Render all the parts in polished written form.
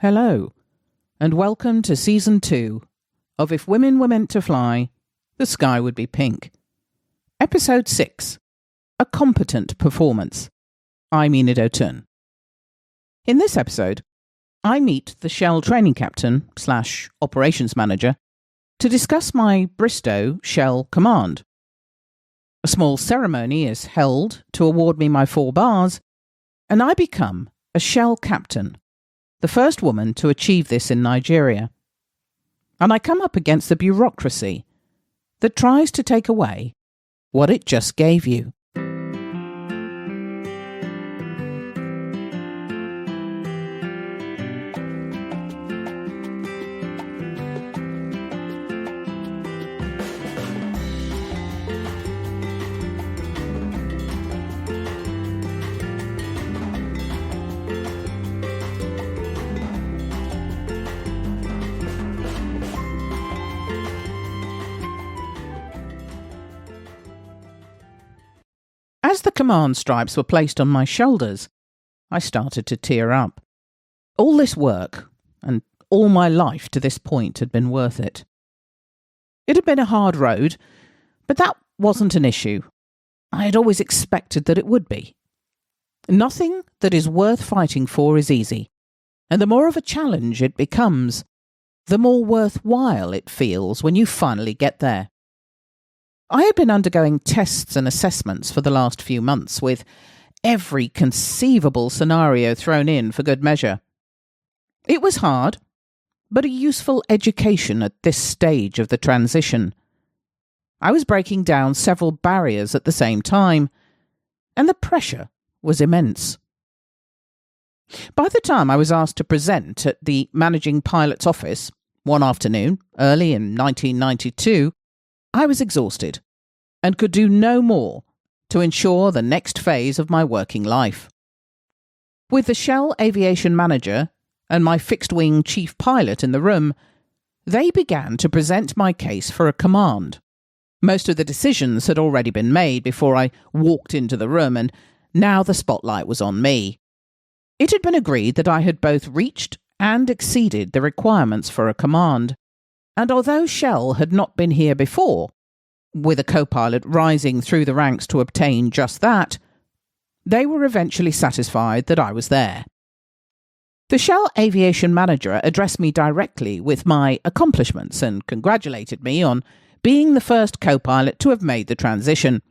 Hello, and welcome to Season 2 of If Women Were Meant to Fly, the Sky Would Be Pink. Episode 6, A Competent Performance. I'm Enid O'Toole. In this episode, I meet the Shell Training Captain / Operations Manager to discuss my Bristow Shell command. A small ceremony is held to award me my 4 bars, and I become a Shell Captain, the first woman to achieve this in Nigeria. And I come up against the bureaucracy that tries to take away what it just gave you. As the command stripes were placed on my shoulders, I started to tear up. All this work, and all my life to this point, had been worth it. It had been a hard road, but that wasn't an issue. I had always expected that it would be. Nothing that is worth fighting for is easy, and the more of a challenge it becomes, the more worthwhile it feels when you finally get there. I had been undergoing tests and assessments for the last few months, with every conceivable scenario thrown in for good measure. It was hard, but a useful education at this stage of the transition. I was breaking down several barriers at the same time, and the pressure was immense. By the time I was asked to present at the managing pilot's office one afternoon, early in 1992, I was exhausted and could do no more to ensure the next phase of my working life. With the Shell aviation manager and my fixed-wing chief pilot in the room, they began to present my case for a command. Most of the decisions had already been made before I walked into the room, and now the spotlight was on me. It had been agreed that I had both reached and exceeded the requirements for a command, and although Shell had not been here before, with a co-pilot rising through the ranks to obtain just that, they were eventually satisfied that I was there. The Shell aviation manager addressed me directly with my accomplishments and congratulated me on being the first co-pilot to have made the transition.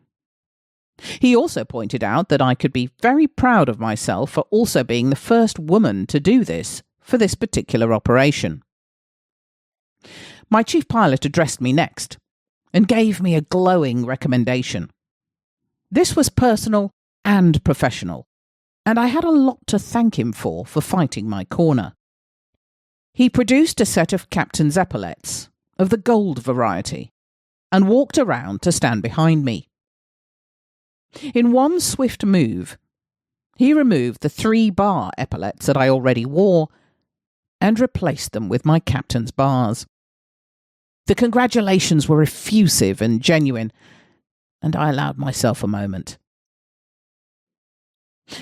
He also pointed out that I could be very proud of myself for also being the first woman to do this for this particular operation. My chief pilot addressed me next and gave me a glowing recommendation. This was personal and professional, and I had a lot to thank him for fighting my corner. He produced a set of captain's epaulets of the gold variety and walked around to stand behind me. In one swift move, he removed the 3-bar epaulets that I already wore and replaced them with my captain's bars. The congratulations were effusive and genuine, and I allowed myself a moment.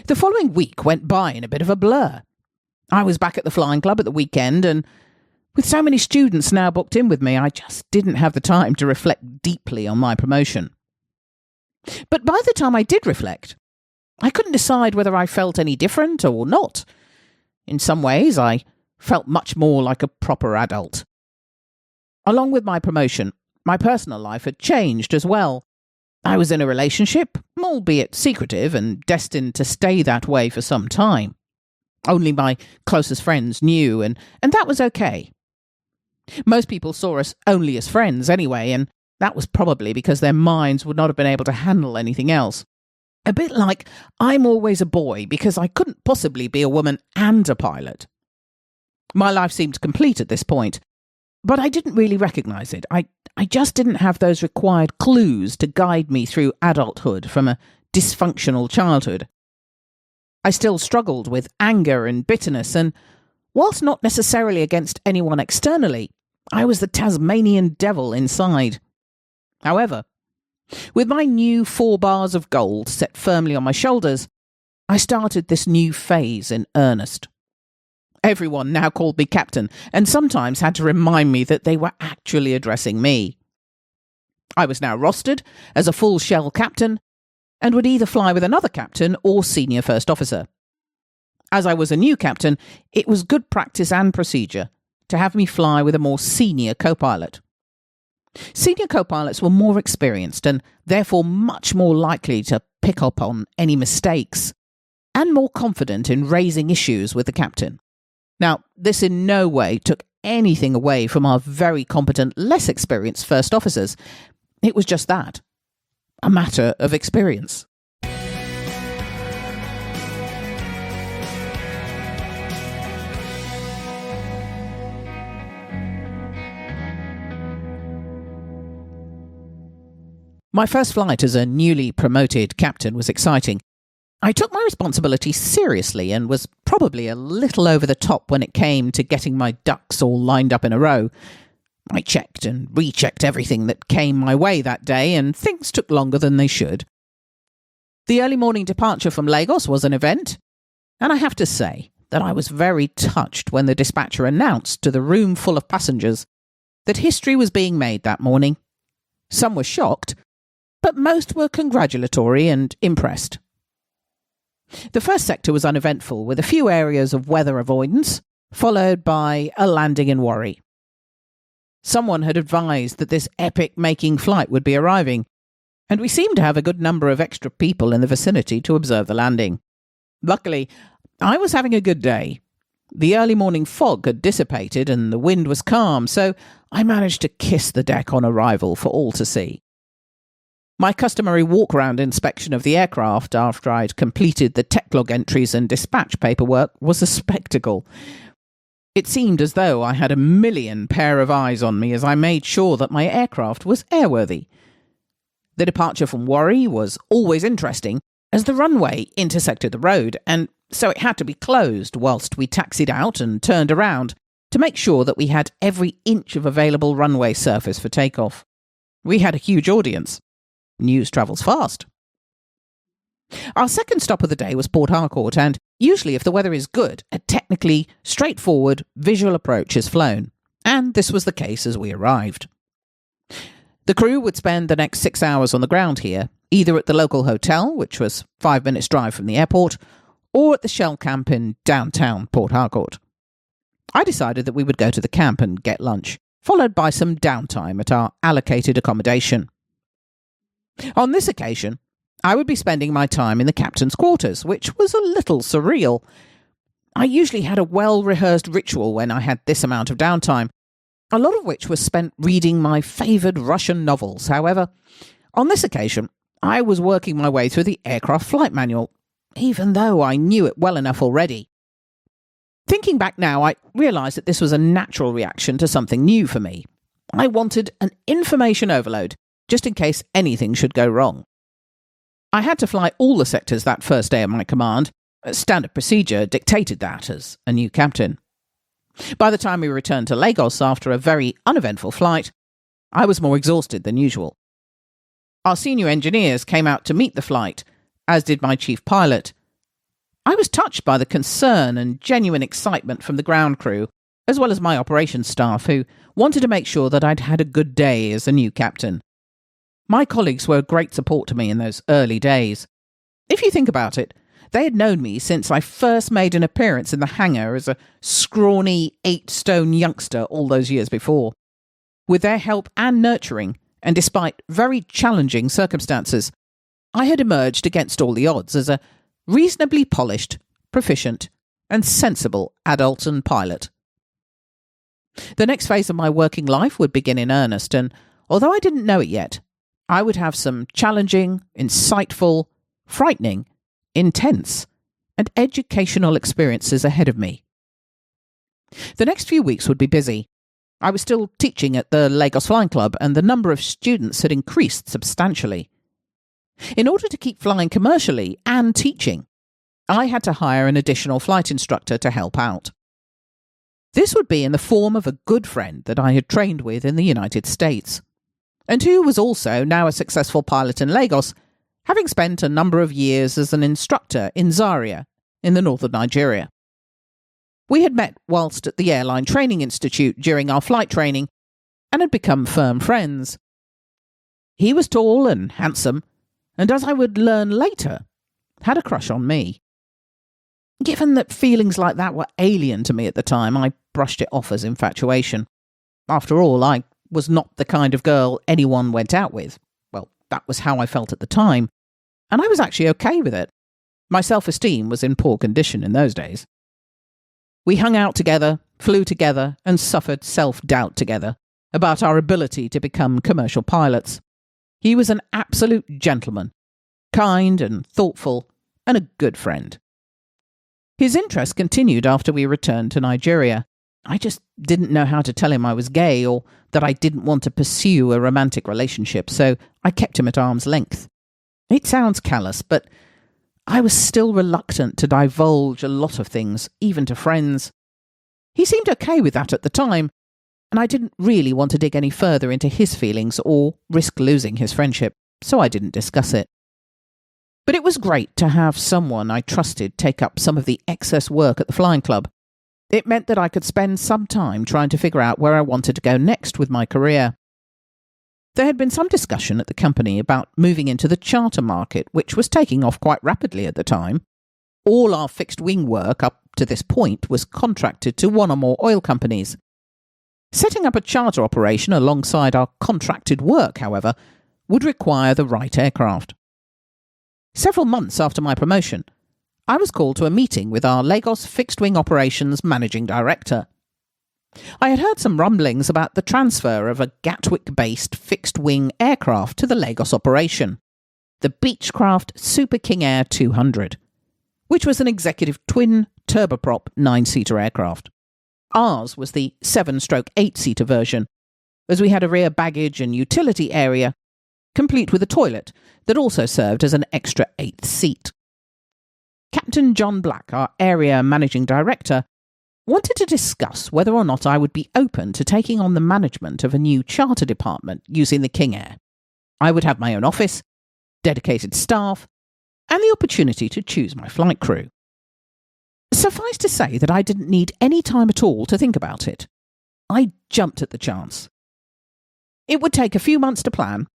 The following week went by in a bit of a blur. I was back at the flying club at the weekend, and with so many students now booked in with me, I just didn't have the time to reflect deeply on my promotion. But by the time I did reflect, I couldn't decide whether I felt any different or not. In some ways, I felt much more like a proper adult. Along with my promotion, my personal life had changed as well. I was in a relationship, albeit secretive and destined to stay that way for some time. Only my closest friends knew, and that was okay. Most people saw us only as friends anyway, and that was probably because their minds would not have been able to handle anything else. A bit like I'm always a boy because I couldn't possibly be a woman and a pilot. My life seemed complete at this point, but I didn't really recognise it. I just didn't have those required clues to guide me through adulthood from a dysfunctional childhood. I still struggled with anger and bitterness, and whilst not necessarily against anyone externally, I was the Tasmanian devil inside. However, with my new 4 bars of gold set firmly on my shoulders, I started this new phase in earnest. Everyone now called me captain, and sometimes had to remind me that they were actually addressing me. I was now rostered as a full shell captain, and would either fly with another captain or senior first officer. As I was a new captain, it was good practice and procedure to have me fly with a more senior co-pilot. Senior co-pilots were more experienced and therefore much more likely to pick up on any mistakes and more confident in raising issues with the captain. Now, this in no way took anything away from our very competent, less experienced first officers. It was just that, a matter of experience. My first flight as a newly promoted captain was exciting. I took my responsibility seriously and was probably a little over the top when it came to getting my ducks all lined up in a row. I checked and rechecked everything that came my way that day, and things took longer than they should. The early morning departure from Lagos was an event, and I have to say that I was very touched when the dispatcher announced to the room full of passengers that history was being made that morning. Some were shocked, but most were congratulatory and impressed. The first sector was uneventful, with a few areas of weather avoidance, followed by a landing in Warri. Someone had advised that this epic-making flight would be arriving, and we seemed to have a good number of extra people in the vicinity to observe the landing. Luckily, I was having a good day. The early morning fog had dissipated and the wind was calm, so I managed to kiss the deck on arrival for all to see. My customary walk-around inspection of the aircraft after I'd completed the tech log entries and dispatch paperwork was a spectacle. It seemed as though I had a million pair of eyes on me as I made sure that my aircraft was airworthy. The departure from Warri was always interesting, as the runway intersected the road, and so it had to be closed whilst we taxied out and turned around to make sure that we had every inch of available runway surface for takeoff. We had a huge audience. News travels fast. Our second stop of the day was Port Harcourt, and usually if the weather is good, a technically straightforward visual approach is flown, and this was the case as we arrived. The crew would spend the next 6 hours on the ground here, either at the local hotel, which was 5 minutes' drive from the airport, or at the Shell camp in downtown Port Harcourt. I decided that we would go to the camp and get lunch, followed by some downtime at our allocated accommodation. On this occasion, I would be spending my time in the captain's quarters, which was a little surreal. I usually had a well-rehearsed ritual when I had this amount of downtime, a lot of which was spent reading my favoured Russian novels. However, on this occasion, I was working my way through the aircraft flight manual, even though I knew it well enough already. Thinking back now, I realised that this was a natural reaction to something new for me. I wanted an information overload, just in case anything should go wrong. I had to fly all the sectors that first day of my command. Standard procedure dictated that as a new captain. By the time we returned to Lagos after a very uneventful flight, I was more exhausted than usual. Our senior engineers came out to meet the flight, as did my chief pilot. I was touched by the concern and genuine excitement from the ground crew, as well as my operations staff, who wanted to make sure that I'd had a good day as a new captain. My colleagues were a great support to me in those early days. If you think about it, they had known me since I first made an appearance in the hangar as a scrawny 8-stone youngster all those years before. With their help and nurturing, and despite very challenging circumstances, I had emerged against all the odds as a reasonably polished, proficient, and sensible adult and pilot. The next phase of my working life would begin in earnest, and although I didn't know it yet, I would have some challenging, insightful, frightening, intense, and educational experiences ahead of me. The next few weeks would be busy. I was still teaching at the Lagos Flying Club, and the number of students had increased substantially. In order to keep flying commercially and teaching, I had to hire an additional flight instructor to help out. This would be in the form of a good friend that I had trained with in the United States, and who was also now a successful pilot in Lagos, having spent a number of years as an instructor in Zaria, in the north of Nigeria. We had met whilst at the Airline Training Institute during our flight training and had become firm friends. He was tall and handsome, and as I would learn later, had a crush on me. Given that feelings like that were alien to me at the time, I brushed it off as infatuation. After all, I was not the kind of girl anyone went out with. Well, that was how I felt at the time, and I was actually okay with it. My self-esteem was in poor condition in those days. We hung out together, flew together, and suffered self-doubt together about our ability to become commercial pilots. He was an absolute gentleman, kind and thoughtful, and a good friend. His interest continued after we returned to Nigeria. I just didn't know how to tell him I was gay or that I didn't want to pursue a romantic relationship, so I kept him at arm's length. It sounds callous, but I was still reluctant to divulge a lot of things, even to friends. He seemed okay with that at the time, and I didn't really want to dig any further into his feelings or risk losing his friendship, so I didn't discuss it. But it was great to have someone I trusted take up some of the excess work at the flying club. It meant that I could spend some time trying to figure out where I wanted to go next with my career. There had been some discussion at the company about moving into the charter market, which was taking off quite rapidly at the time. All our fixed-wing work up to this point was contracted to one or more oil companies. Setting up a charter operation alongside our contracted work, however, would require the right aircraft. Several months after my promotion, I was called to a meeting with our Lagos Fixed-Wing Operations Managing Director. I had heard some rumblings about the transfer of a Gatwick-based fixed-wing aircraft to the Lagos operation, the Beechcraft Super King Air 200, which was an executive twin turboprop 9-seater aircraft. Ours was the 7/8-seater version, as we had a rear baggage and utility area, complete with a toilet that also served as an extra 8th seat. Captain John Black, our area managing director, wanted to discuss whether or not I would be open to taking on the management of a new charter department using the King Air. I would have my own office, dedicated staff, and the opportunity to choose my flight crew. Suffice to say that I didn't need any time at all to think about it. I jumped at the chance. It would take a few months to plan,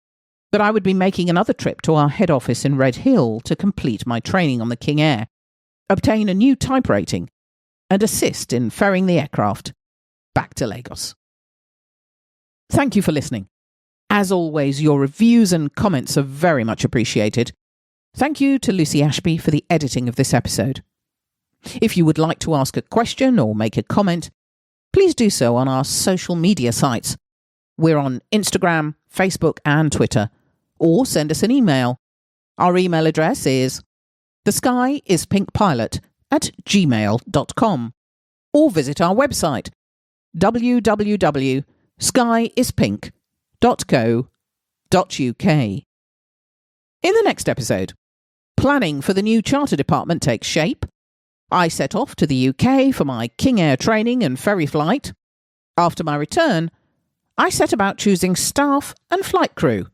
but I would be making another trip to our head office in Red Hill to complete my training on the King Air, obtain a new type rating, and assist in ferrying the aircraft back to Lagos. Thank you for listening. As always, your reviews and comments are very much appreciated. Thank you to Lucy Ashby for the editing of this episode. If you would like to ask a question or make a comment, please do so on our social media sites. We're on Instagram, Facebook and Twitter, or send us an email. Our email address is theskyIspinkpilot@gmail.com, or visit our website www.skyispink.co.uk. In the next episode, planning for the new charter department takes shape. I set off to the UK for my King Air training and ferry flight. After my return, I set about choosing staff and flight crew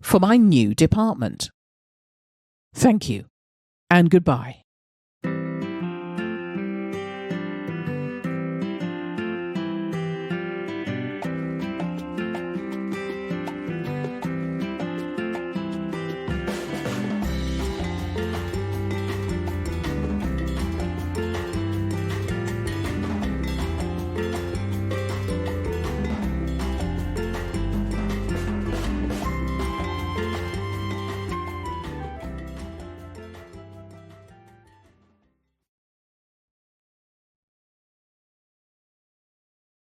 for my new department. Thank you, and goodbye.